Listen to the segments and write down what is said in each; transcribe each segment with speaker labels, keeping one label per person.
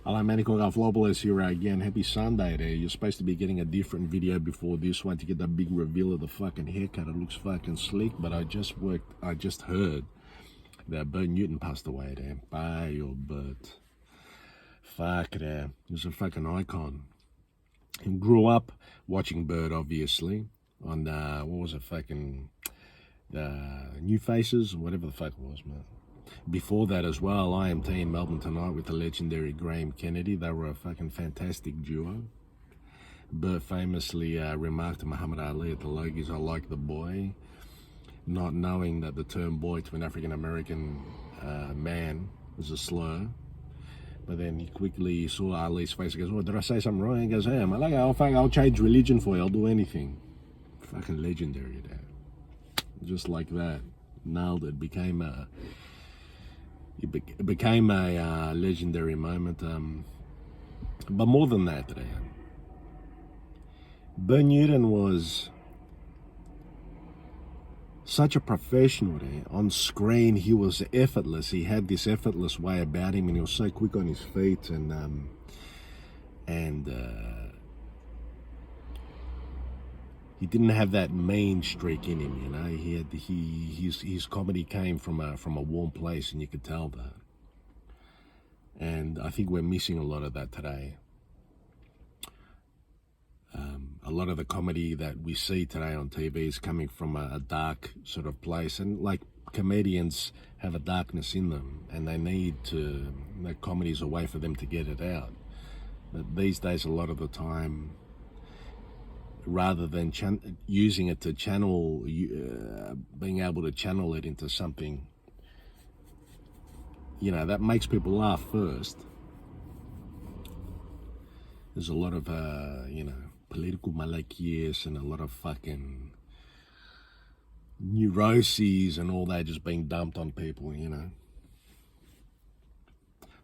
Speaker 1: Hello, Manny Cockaflopoulos here again. Happy Sunday there. You're supposed to be getting a different video before this one to get the big reveal of the fucking haircut. It looks fucking sleek, but I just heard that Bert Newton passed away there. Bye, or Bert. Fuck there. He was a fucking icon. He grew up watching Bert, obviously, on, what was it, fucking, New Faces, whatever the fuck it was, man. Before that as well, IMT in Melbourne Tonight with the legendary Graham Kennedy. They were a fucking fantastic duo. Bert famously remarked to Muhammad Ali at the Logies, "I like the boy," not knowing that the term boy to an African-American man was a slur. But then he quickly saw Ali's face and goes, "Oh, did I say something wrong?" He goes, "Hey, man, I'll change religion for you. I'll do anything." Fucking legendary, that. Just like that. Nailed it. It became a legendary moment. But more than that, today, Bert Newton was such a professional there. On screen, he was effortless. He had this effortless way about him, and he was so quick on his feet, and he didn't have that mean streak in him, you know. His comedy came from a warm place, and you could tell that. And I think we're missing a lot of that today. A lot of the comedy that we see today on TV is coming from a dark sort of place, and like comedians have a darkness in them, and they need to. That comedy's a way for them to get it out. But these days, a lot of the time, rather than using it to channel, being able to channel it into something, you know, that makes people laugh first. There's a lot of, you know, political malakias and a lot of fucking neuroses and all that just being dumped on people, you know.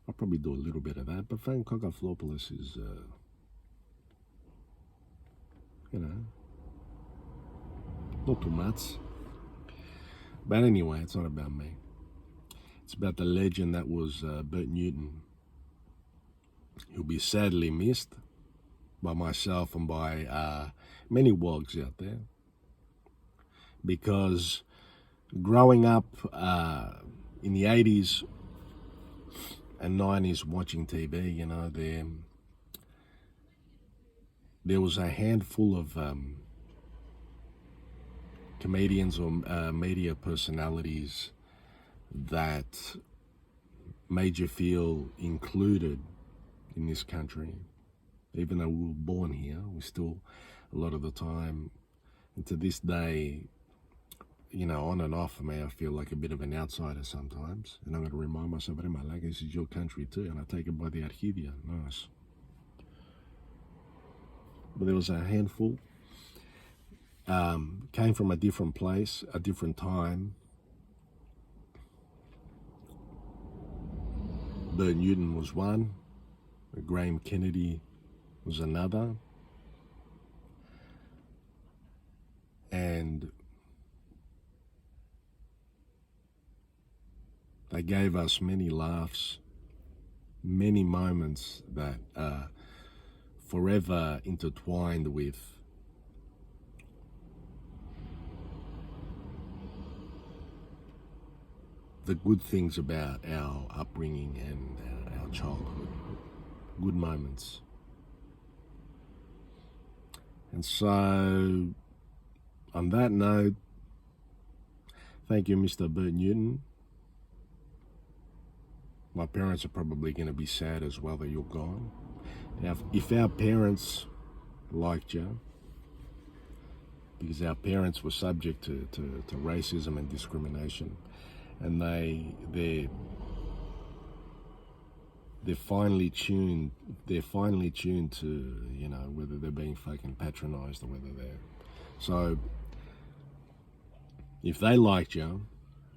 Speaker 1: I'll probably do a little bit of that, but Frank Cockaflopoulos is, you know, not too much. But anyway, it's not about me. It's about the legend that was Bert Newton. He'll be sadly missed by myself and by many wogs out there. Because growing up in the 80s and 90s watching TV, you know, there was a handful of comedians or media personalities that made you feel included in this country. Even though we were born here, we still, a lot of the time, and to this day, you know, on and off, I feel like a bit of an outsider sometimes. And I'm going to remind myself, hey, my leg, this is your country too, and I take it by the Arcadia. Nice. But there was a handful, came from a different place, a different time. Bert Newton was one, Graham Kennedy was another, and they gave us many laughs, many moments that are forever intertwined with the good things about our upbringing and our childhood, good moments. And so, on that note, thank you, Mr. Bert Newton. My parents are probably going to be sad as well that you're gone. Now, if our parents liked you, because our parents were subject to racism and discrimination, and they're finely tuned to, you know, whether they're being fucking patronized or whether they're, so if they liked you,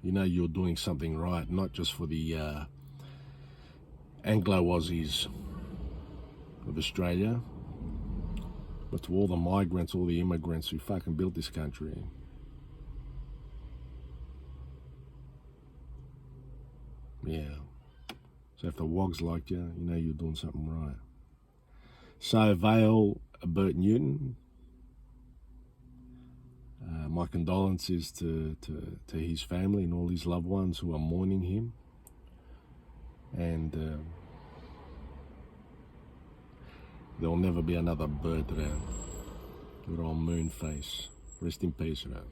Speaker 1: you know you're doing something right, not just for the Anglo-Aussies of Australia, but to all the migrants, all the immigrants who fucking built this country. Yeah. So if the wogs liked you, you know you're doing something right. So Vale, Bert Newton, my condolences to his family and all his loved ones who are mourning him. And there'll never be another Bert around. Good old Moonface. Rest in peace, around.